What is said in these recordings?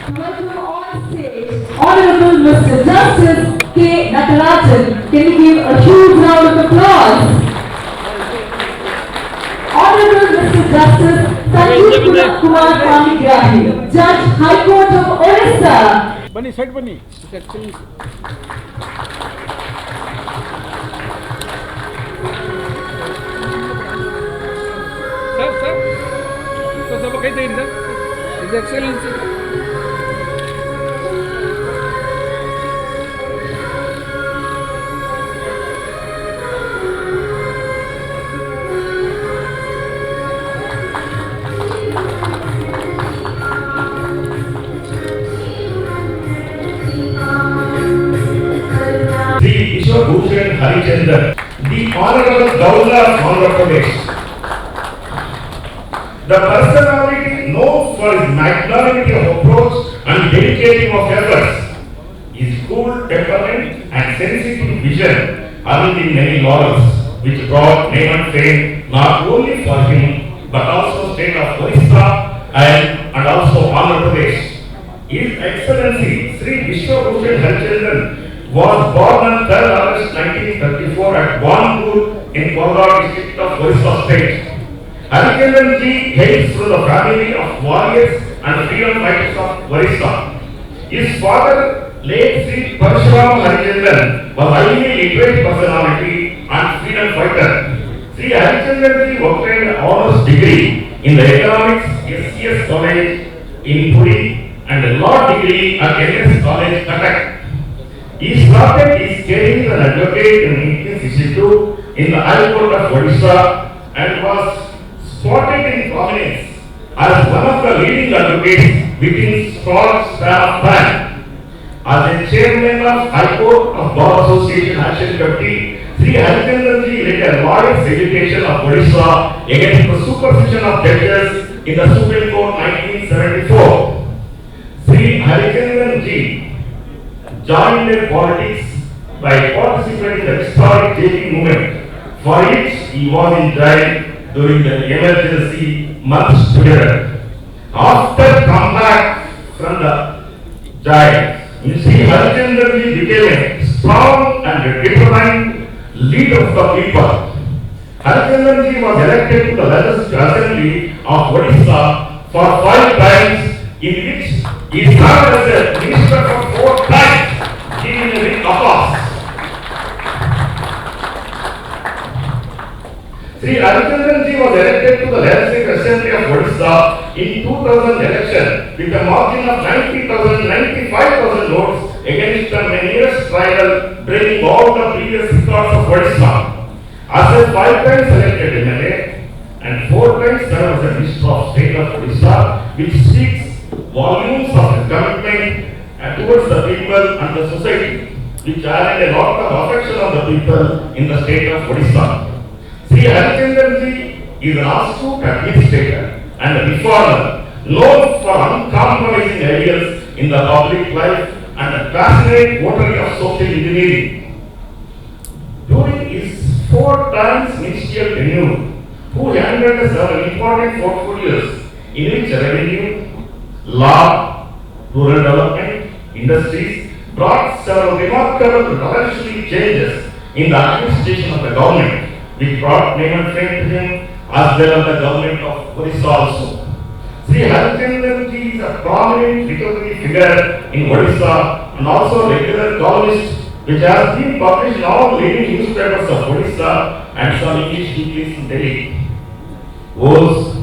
Welcome on stage, Honorable Mr. Justice K. Natarajan. Can you give a huge round of applause? Honorable Mr. Justice Sanjeev Kumar Panigrahi, Judge High Court of Orissa. Bunny, side bunny. Actually. Sir. So, सब कहीं देर sir. His Excellency. Biswabhusan Harichandan, the Honorable Governor of Andhra Pradesh. The personality known for his magnanimity of approach and dedicating of efforts, his cool temperament and sensitive vision earned him many laurels, which brought name and fame not only for him but also state of Orissa and also Andhra Pradesh. His Excellency Sri Biswabhusan Harichandan was born on 3rd August 1934 at Bengaluru in Bengaluru district of Orissa state. Harichandan ji hails from the family of warriors and freedom fighters of Orissa. His father, late Sri Biswabhusan Harichandan, was highly literate personality and freedom fighter. Sri Harichandan ji obtained honors degree in the economics SCS College in Puri and a law degree at MS College, Cuttack. He started his career as an advocate in 1862 in the High Court of Odisha and was spotted in prominence as one of the leading advocates within short span of time. As a chairman of High Court of Bar Association Action Committee, Sri Harichandan ji led a lawyer's education of Odisha against the superstition of judges in the Supreme Court 1974. Sri Harichandan ji joined in politics by participating in the historic JP movement, for which he was in jail during the emergency months together. After comeback from the jail, Sri Harichandan ji became a strong and determined leader of the people. Harichandan ji was elected to the Legislative Assembly of Odisha for 5 times, in which he served as a minister for 4 times. Giving a big applause. Sri Harichandan ji was elected to the Legislative Assembly of Odisha in 2000 election with a margin of 90,000-95,000 votes against the nearest rival, breaking all the previous records of Odisha. As a 5 times elected MLA and 4 times served as a Minister of State of Odisha, which speaks volumes of his commitment towards the people and the society, which earned a lot of affection of the people in the state of Odisha. Sri Harichandan ji is an astute administrator and a reformer, known for uncompromising ideas in the public life and a passionate votary of social engineering. During his 4 times ministerial tenure, who handled several important portfolios in which revenue, law, rural development, industries, brought several remarkable revolutionary changes in the administration of the government, which brought name and fame to him as well as the government of Orissa also. Sri Harichandan ji is a prominent literary figure in Odisha and also a regular columnist, which has been published in all leading newspapers of Odisha and some English weeklies in Delhi. Those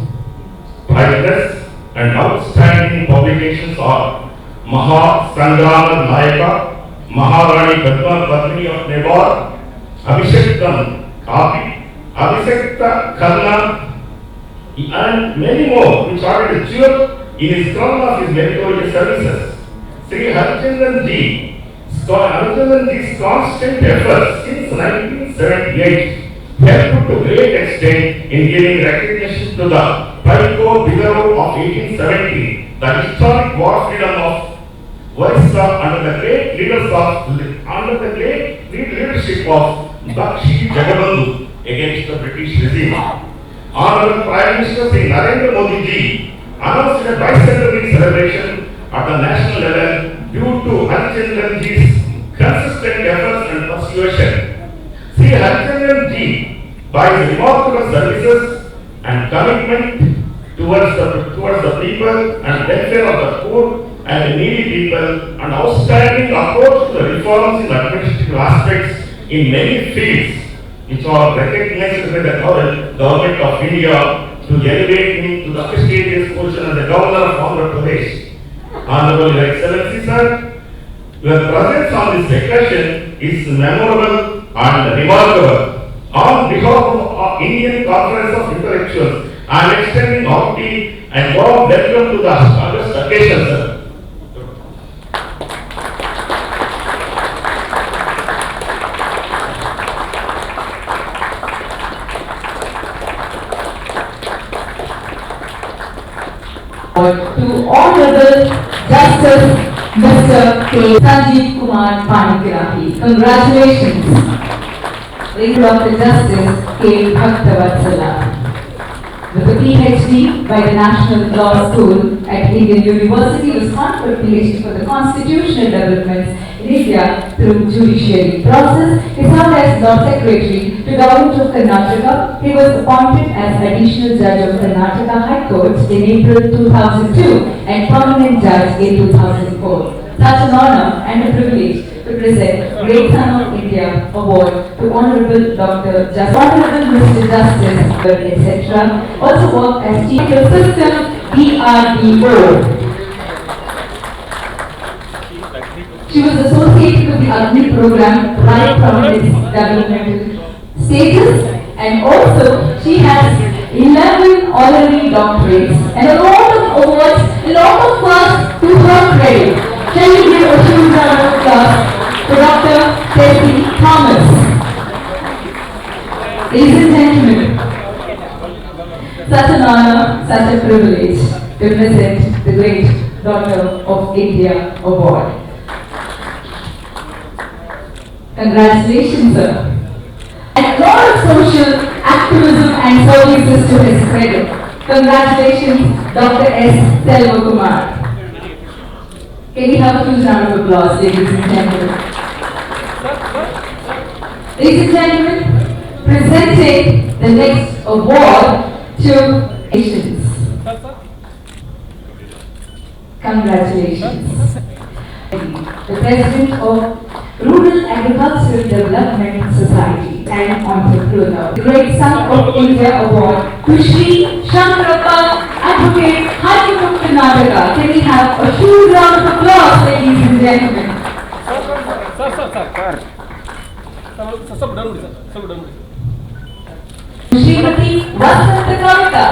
priceless and outstanding publications are Maha Sangrama Nayaka, Maharani Padma Padmini of Nepal, Abhishektan Kapi, Abhishekta Khanna, and many more, which are a jewel in his crown of his meritorious services. Sri Harichandan ji's constant efforts since 1978 helped to great extent in giving recognition to the Paiko Biswabhusan of 1870, the historic war freedom of Orissa under the great leadership of Bakshi Jagabandhu against the British regime. Honorable Prime Minister Sri Narendra Modi ji announced a bicentenary celebration at the national level due to Harichandan ji's consistent efforts and persuasion. Sri Harichandan ji, by his remarkable services and commitment towards the people and welfare of the poor and needy people, and outstanding approach to the reforms in administrative aspects in many fields which are recognized by the government of India, to elevate him to the prestigious position as the Governor of Andhra Pradesh. Honorable Your Excellency, sir, your presence on this occasion is memorable and remarkable. On behalf of Indian Conference of Intellectuals, I am extending hearty and warm welcome to the august occasion, sir. To Honorable Justice Mr. K. Sanjeev Kumar Panikirahi. Congratulations. Dr. Justice K. Bhaktavatsala. With a PhD by the National Law School at Indian University, was contribution for the constitutional developments in India through judiciary process. He served as Law Secretary to Government of Karnataka. He was appointed as Additional Judge of Karnataka High Court in April 2002 and Permanent Judge in 2004. Such an honor and a privilege to present Great Son of India Award to Honorable Dr. Honorable Mr. Justice, etc. Also worked as Chief of System DRDO. She was associated with the Agni program right from its developmental stages, and also she has 11 honorary doctorates and a lot of awards, a lot of firsts to her credit. Can you give a huge round of applause to Dr. Tessie Thomas? Ladies and gentlemen, such an honor, such a privilege to present the Great Daughter of India Award. Congratulations, sir. And a lot of social activism and services to his credit. Congratulations, Dr. S. Selvakumar. Can we have a huge round of applause, ladies and gentlemen? Ladies and gentlemen, presenting the next award to Asians. Congratulations. The President of Rural Agricultural Development Society and entrepreneur. The Great Son of India Award to Shri Shankarappa, Advocate, High Court of Karnataka. Can we have a huge round of applause, ladies and gentlemen? Srimati Vasanta Kavita.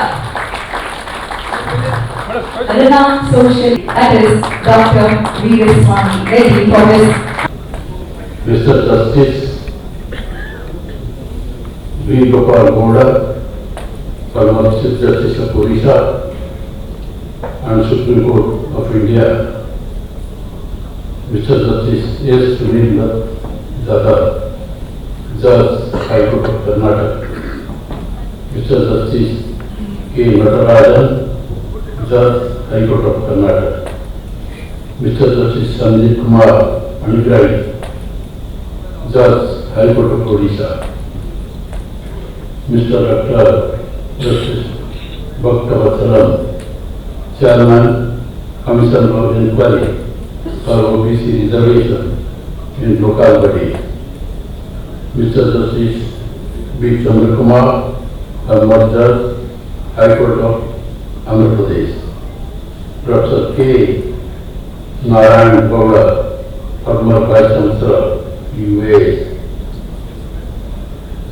Renowned social, that is Dr. Veeraswamy Reddy for his Mr. Justice V. Gopal Gowda, former Chief Justice of Odisha and Supreme Court of India, Mr. Justice S. Sunil Dada, Judge, High Court of Karnataka, Mr. Justice K. Natarajan, Judge, High Court of Karnataka, Mr. Justice Sanjeev Kumar Panikirahi, Judge, High Court of Odisha, Mr. Dr. Justice Bhaktavatsala, Chairman, Commission of Inquiry for OBC Reservation in local body, Mr. Justice B. Chandrakumar, former Judge, High Court of Andhra Pradesh, Dr. K. Narayan Gowda, former Vice Chancellor, UAS,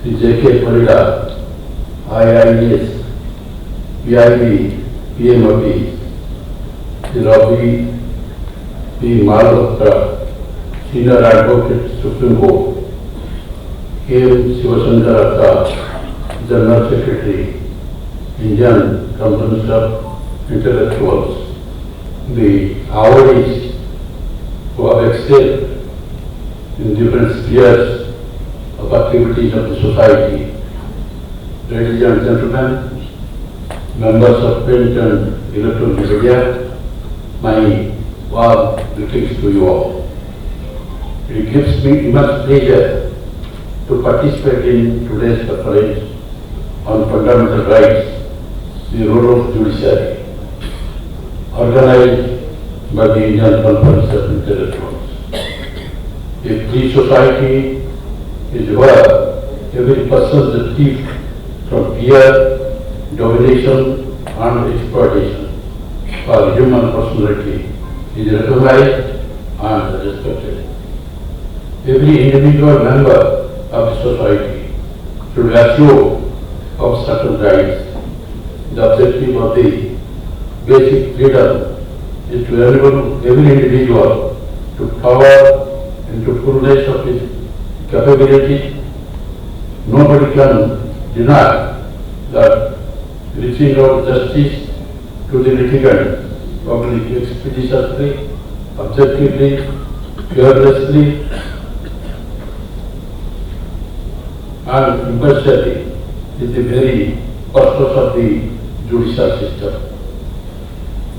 Sri J.K. Parida, IIS, PIB, PMOP, Sri Ravi P. Malhotra, Senior Advocate, Supreme Court, K. Shivashankar, General Secretary, Indian Conference of Intellectuals, the awardees who have excelled in different spheres of activities of the society, ladies and gentlemen, members of print and electronic media, my warm greetings to you all. It gives me immense pleasure to participate in today's conference on fundamental rights, the role of judiciary, organized by the Indian Conference of Intellectuals. A free society is where every person is free from fear, domination and exploitation. For human personality is recognized and respected. Every individual member of the society should assure of certain rights. The objective of the basic freedom is to enable every individual to power into fullness of his capability. Nobody can deny that reaching out justice to the litigant publicly, expeditiously, objectively, fearlessly, and impartially is the very purpose of the judicial system.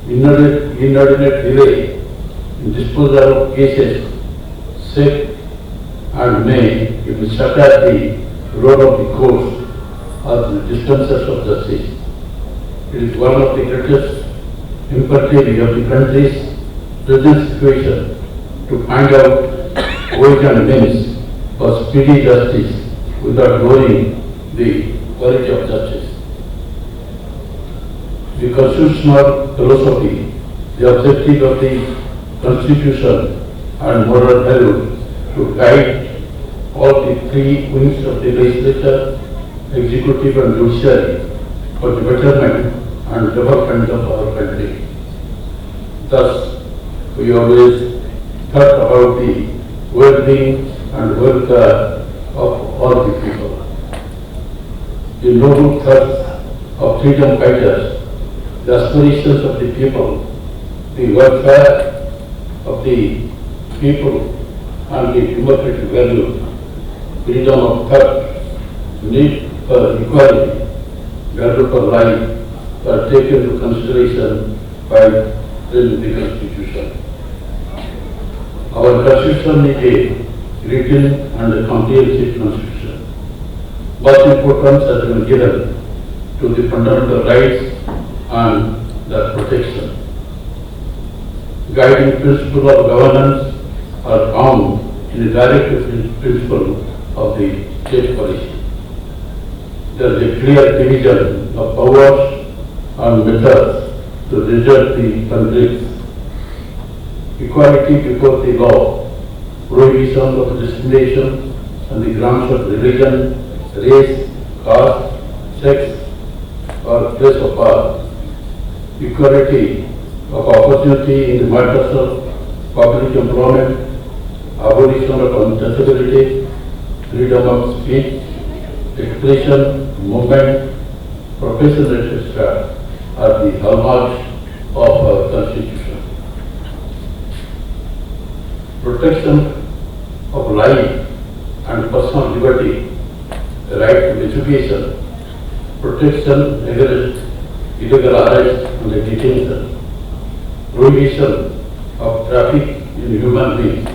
Inordinate delay in disposal of cases sick and may even shatter the role of the courts as the dispensers of justice. It is one of the greatest imperative of the country's present situation to find out ways and means for speedy justice without lowering the quality of justice. The constitutional philosophy, the objective of the Constitution and moral value to guide all the three wings of the legislature, executive and judiciary for the betterment and development of our country. Thus, we always thought about the well-being and welfare of all the people. The noble thoughts of freedom fighters, the aspirations of the people, the welfare of the people and the democratic value, freedom of thought, need for equality, value for life are taken into consideration by the Constitution. Our Constitution is a written and a comprehensive Constitution. Much importance has been given to the fundamental rights and their protection. Guiding principle of governance are found in the directive principle of the state policy. There is a clear division of powers and methods to resolve the conflicts. Equality before the law, prohibition of discrimination on the grounds of religion, race, caste, sex, or place of birth. Equality of opportunity in the matters of public employment, abolition of untouchability, freedom of speech, expression, movement, profession, etc. are the hallmarks of our Constitution. Protection of life and personal liberty, the right to education, protection against illegal arrest and detention, prohibition of traffic in human beings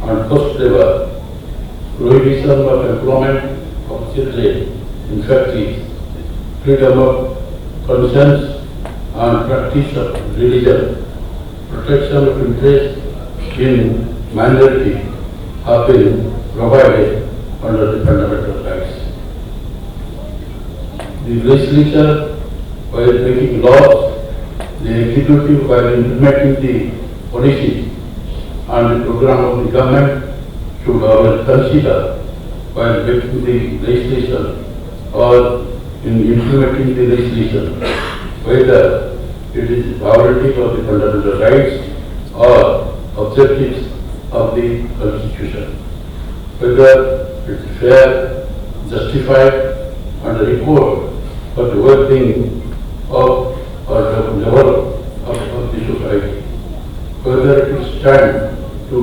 and forced labor, prohibition of employment of children in factories, freedom of conscience and practice of religion, protection of interest in minority have been provided under the fundamental rights. The legislature, while making laws, the executive, while implementing the policy and the program of the government, should always consider while making the legislation or in implementing the legislation whether it is violative of the fundamental rights or objectives of the Constitution, whether it is fair, justified, and a report for the well-being of or the level of the society, whether it will stand to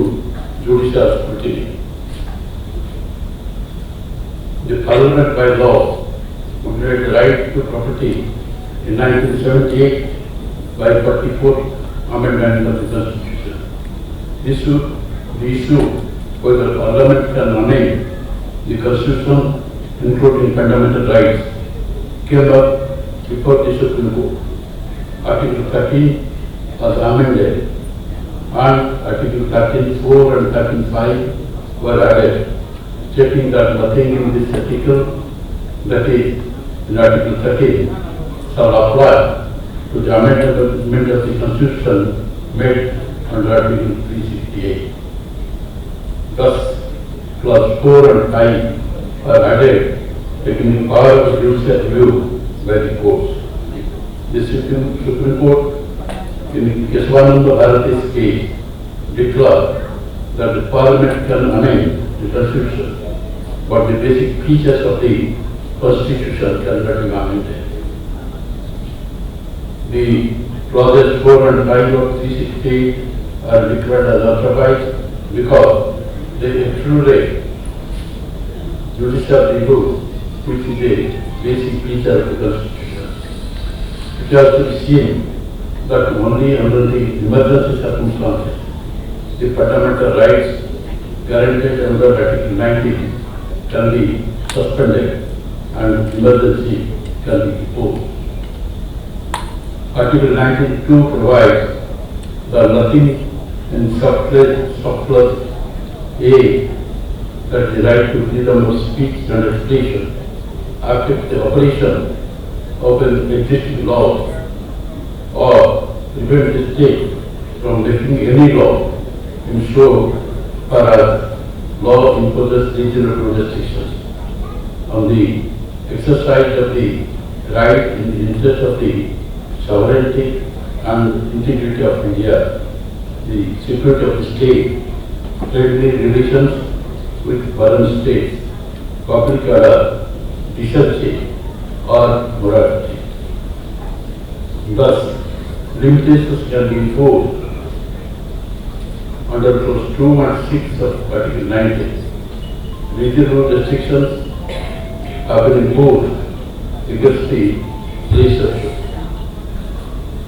judicial scrutiny. The Parliament by law would have the right to property in 1978 by 44th Amendment of the Constitution. The issue whether Parliament can amend the Constitution, including fundamental rights, came up before the Supreme Court. Article 13 was amended and Article 13(4) and 13(5) were added, stating that nothing in this article, that is, in Article 13, shall apply to the amendment of the Constitution made under Article 368. Thus, Clause 4 and 5 are added, taking the power of judicial review by the courts. The Supreme Court, in Biswabhusan Bharati's case, declared that the Parliament can amend the Constitution, but the basic features of the Constitution cannot be amended. The clauses 4 and 5 of 368 are declared as authorized because they exclude judicial review, which is a basic feature of the Constitution. It has to be seen that only under the emergency circumstances, the fundamental rights guaranteed under Article 19 can be suspended and emergency can be imposed. Article 19(2) provides that nothing in subclause A, that the right to freedom of speech and expression, affects the operation of an existing law or prevent the state from making any law in so far as law imposes reasonable restrictions on the exercise of the right in the interest of the sovereignty and integrity of India, the security of the state, friendly relations with foreign states, public order, decency, or morality. Thus, limitations can be imposed under Clause 2 and 6 of Article 19. Reasonable restrictions have been imposed against the legislature.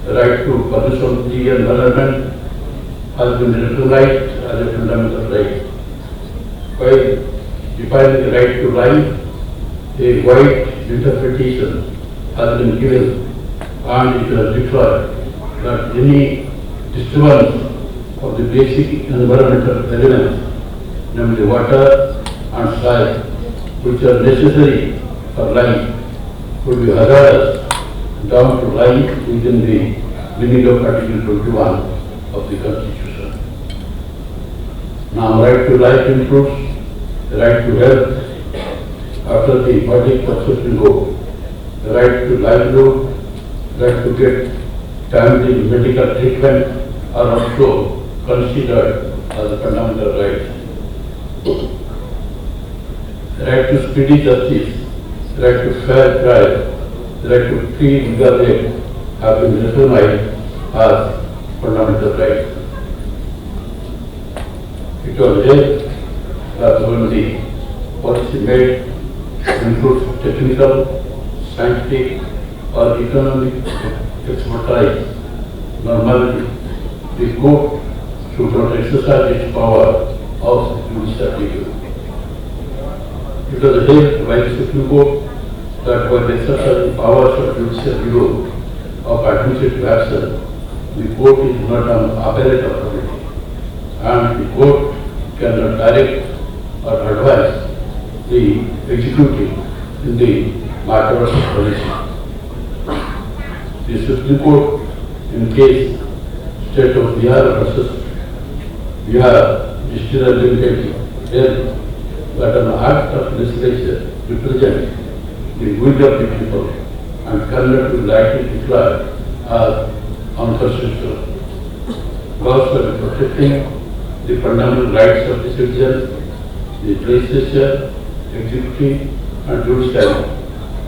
The right to personality and environment has been recognized as a fundamental right. By defining the right to life, a wide interpretation has been given and it was declared that any disturbance of the basic environmental elements, namely water and soil, which are necessary for life, would be hazardous down to life within the meaning of Article 21 of the Constitution. Now, right to life includes the right to health after the verdict of Supreme Court, the right to livelihood, right to get timely medical treatment are also considered as a fundamental right. The right to speedy justice, the right to fair trial, the right to free legal aid have been recognized as fundamental rights. It was held that when the policy made includes technical, scientific, or economic expertise, normally the court should not exercise its power of judicial review. It was held by the Supreme Court that by exercising powers of judicial review of administrative action, the court is not an appellate authority, and the court cannot direct or advise the executive in the matter of policy. The Supreme Court, in case State of Bihar versus Bihar Distillery Limited, held that an act of legislation represents the will of the people and cannot be lightly declared as unconstitutional. Laws for protecting the fundamental rights of the citizens, the legislature, executive, and judiciary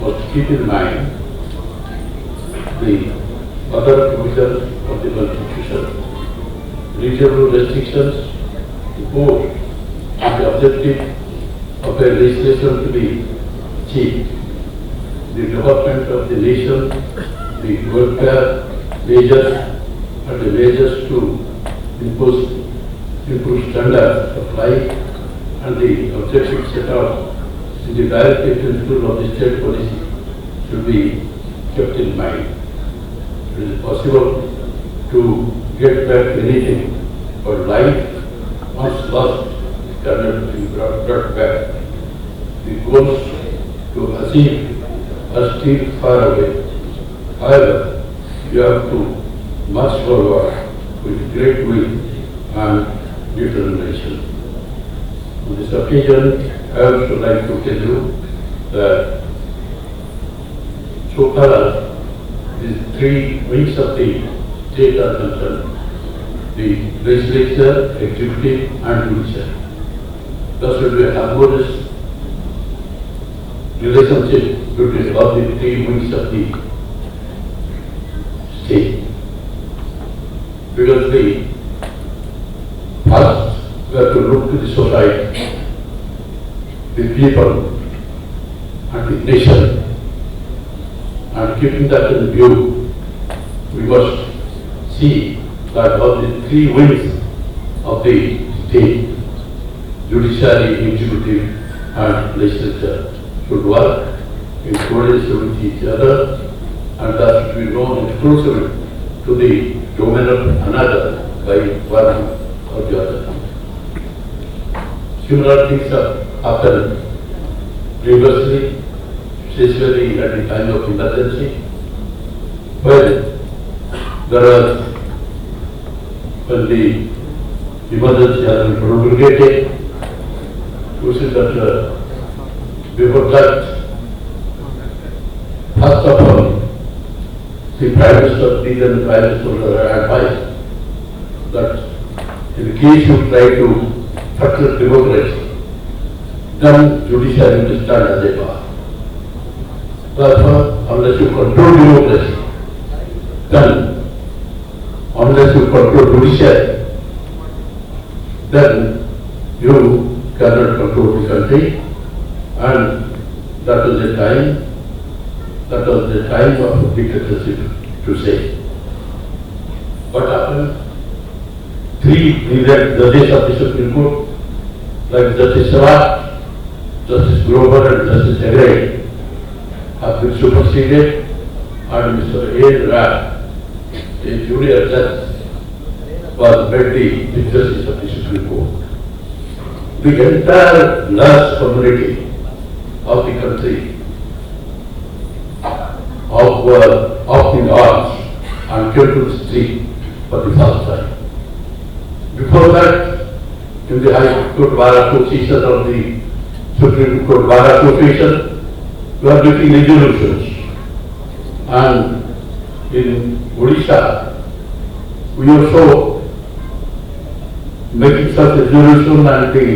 must keep in mind the other provisions of the Constitution. Reasonable restrictions imposed with the objective of a legislation to be achieved. The development of the nation, the welfare measures, and the measures to impose improve standards of life and the objectives set out in the directive principle of the state policy should be kept in mind. It is possible to get back anything, but life once lost cannot be brought back. The goals to achieve are still far away. However, you have to march forward with great will and determination. On this occasion, I would like to tell you that so far as these three wings of the state are concerned, the legislature, executive and judiciary, there should be a harmonious relationship between all the three wings of the state. Because the first, we have to look to the society, the people and the nation, and keeping that in view, we must see that all the three wings of the state, judiciary, executive and legislature, should work in coordination with each other, and that should be known exclusively to the domain of another by one or the other. Similar things have happened previously, especially at the time of emergency, when the emergency has been promulgated, we see that before that, first of all, the Prime Minister, the Prime Minister advised that in case you try to curtail democracy, then judiciary will stand as a bar. Therefore, unless you control democracy, then unless you control judiciary, then you cannot control the country, and that was the time of dictatorship, to say. What happened? Three brilliant judges of the Supreme Court, like Justice Sawant, Justice Grover and Justice Everett, have been superseded, and Mr. A. Rao, a junior judge, was made the justice of the Supreme Court. The entire nurse community of the country of the arms and came to the street for the first time. Before that, in the High Court Bar Association or the Supreme Court Bar Association, we are making resolutions. And in Odisha, we also making such resolution, and the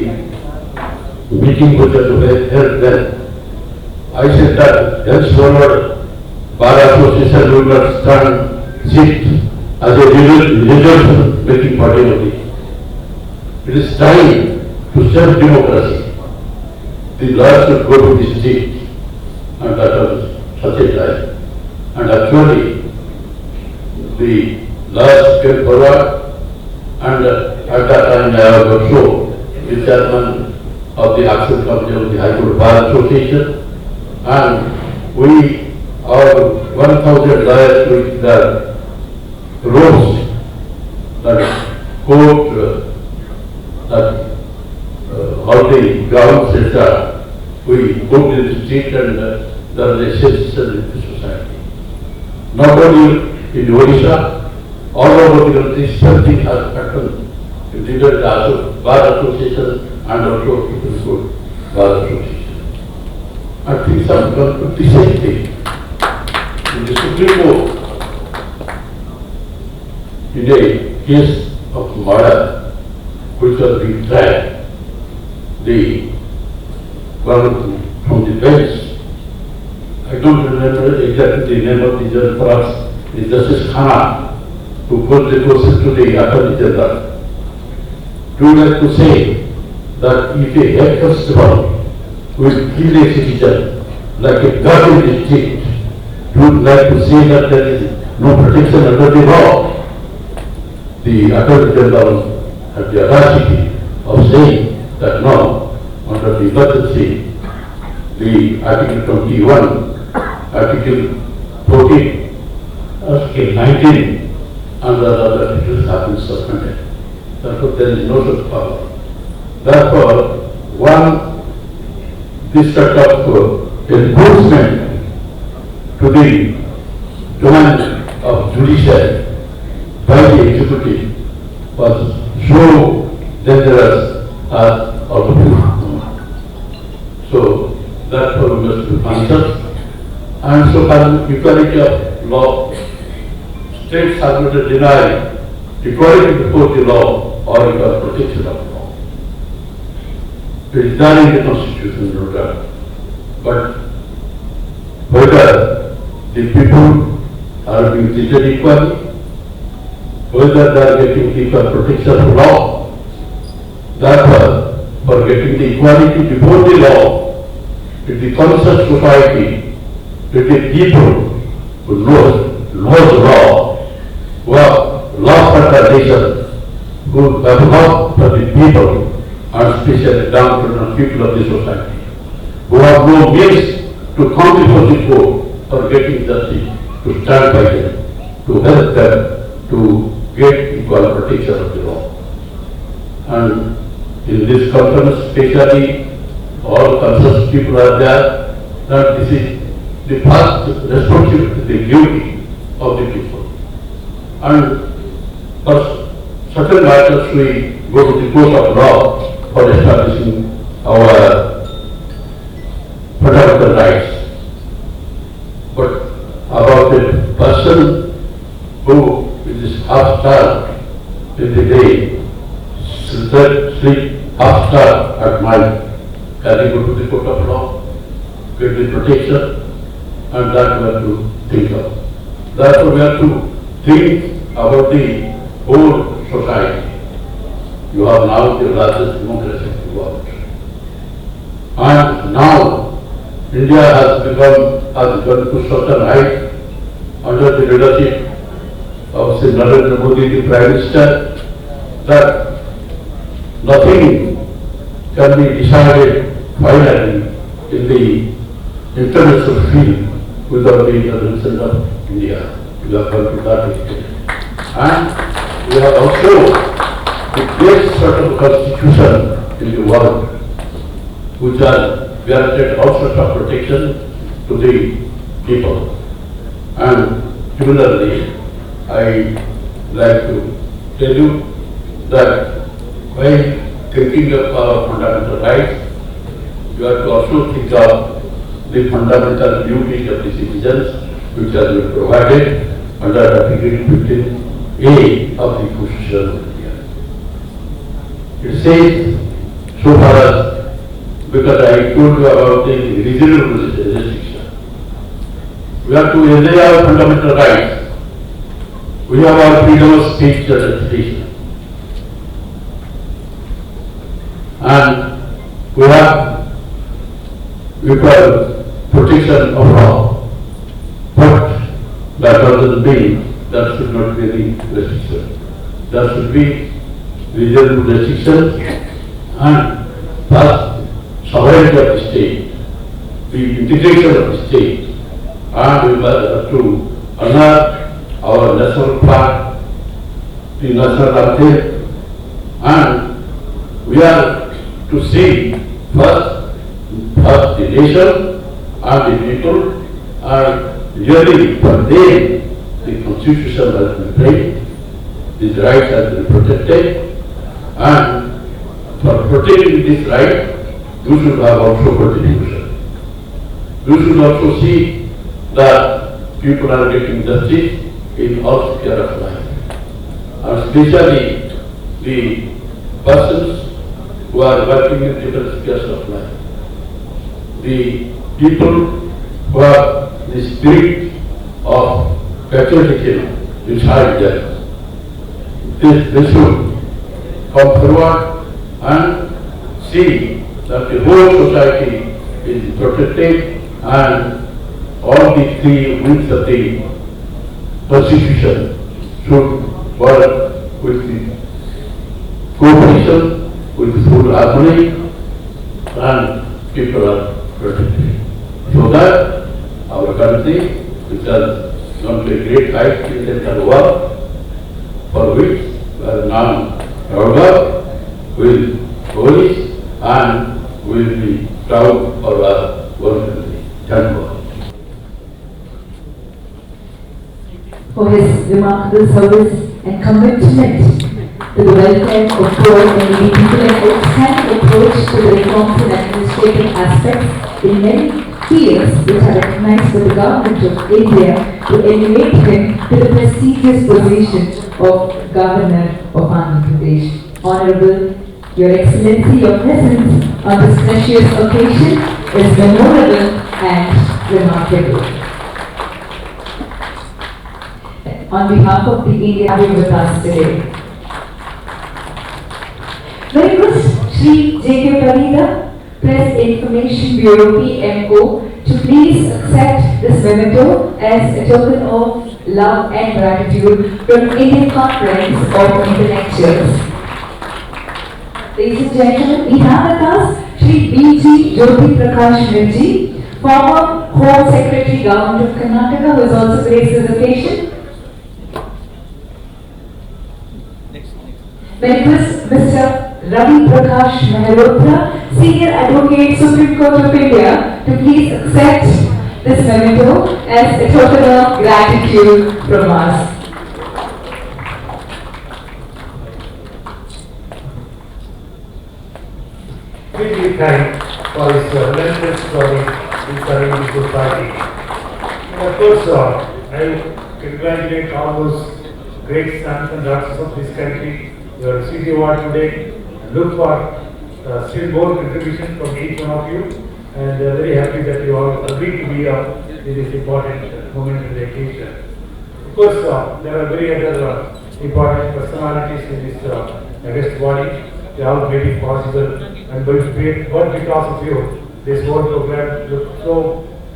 meeting was held then. I said that henceforward, Bar Association will not sit as a resolution making body only. It is time to serve democracy. The law should go to the state, and that was such a time. And actually, the laws came forward, and at that time I was also the chairman of the Action Committee of the High Court Bar Association, and we are 1,000 lawyers with the rules that court, that all the grounds, etc. We go to the street, and there is a citizen in the society. Not only in Odisha, all over the country, something has happened in the Bar Association and also Supreme Court Bar Association. And things have gone to the same thing. In the Supreme Court, in a case of murder, which was being tried, the one from the bench, I don't remember exactly the name of the judge, perhaps it's Justice Khanna, who put the question to the Attorney General. Do you like to say that if a head constable will kill a citizen like a god in the state, do you like to say that there is no protection under the law? The Attorney General had the audacity of saying that now, under the emergency, the Article 21, Article 14, Article 19, and the other articles have been suspended. Therefore, there is no such power. Therefore, this sort of enforcement to the domain of judiciary by the executive was so dangerous as out of So, therefore, we must be conscious. And so far, equality of law, states are going to deny equality before the law or equal protection of law. It is done in the Constitution, no doubt. But whether the people are being treated equally, whether they are getting equal protection of law, therefore, for getting the equality before the law, it is conscious society, it is people who knows law, who have love for the nation, who have love for the people, and especially down to the people of the society, who have no means to come before the court for getting justice, to stand by them, to help them to get equal protection of the law. And in this conference, especially, all conscious people are there, that this is the first responsibility, the duty of the people. And for certain matters, we go to the court of law for establishing our fundamental rights. But about a person who is half-starved in the day, sleep half-starved at night, can he go to the court of law, get the protection, and that we have to think of. Therefore, we have to think about the whole society. You have now the largest democracy in the world. And now, India has gone to certain height under the leadership of Sri Narendra Modi, the Prime Minister, that nothing can be decided finally in the international field without the intervention of India. We have come to that extent. And we have also the great sort of constitution in the world, which has granted all sorts of protection to the people. And similarly, I like to tell you that while thinking of our fundamental rights, you have to also think of the fundamental duties of the citizens, which has been provided under Article 15A of the Constitution of India. It says, so far as, because I told you about the reasonable restriction, we have to enjoy our fundamental rights. We have our freedom of speech and expression. And we have equal protection of law. But that doesn't mean that should not be any restriction. There should be reasonable restrictions and thus sovereignty of the state, the integration of the state, and we have to honor our national flag, the national anthem, and we are to see first the nation and the people, and really for them the Constitution has been framed, these rights have been protected, and for protecting this right, you should have also contribution. You should also see that people are getting justice in all spheres of life, and especially the persons who are working in different spheres of life. The people who have the spirit of patriotism inside them, they should come forward and see that the whole society is protected and all the three wings of the Constitution should work with the cooperation with full harmony and people are protected. So that our country, which has gone to a great height in the world, for which we are now proud of, will polish and will be proud of our own country. Thank you. For his remarkable service and commitment to the welfare of poor and needy people and outstanding approach to the reforms and administrative aspects in many fields which are recognized by the government of India to elevate him to the prestigious position of Governor of Andhra Pradesh. Honorable, Your Excellency, your presence on this precious occasion is memorable and remarkable. On behalf of the India having with us today. Very good, Shri J.K. Parida, Press Information Bureau PMO, to please accept this memento as a token of love and gratitude from Indian Conference of Intellectuals. Ladies and gentlemen, we have with us Shri B.G. Jyoti Prakash Mirji, former Home Secretary Government of Karnataka, who has also graced this occasion. Request Mr. Ravi Prakash Mehrotra, Senior Advocate, Supreme Court of India, to please accept this memento as a token of gratitude from us. Really thank for his relentless service in serving the society. And of course, I congratulate all those great sons and daughters of this country. You have received the award today. Look for still more contribution from each one of you, and very happy that you all agreed to be in this important moment in the occasion. Of course, there are very other important personalities in this august body. They all made it possible, and but because of you, this whole program looks so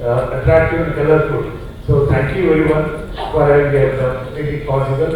attractive and colorful. So thank you everyone for having made it possible.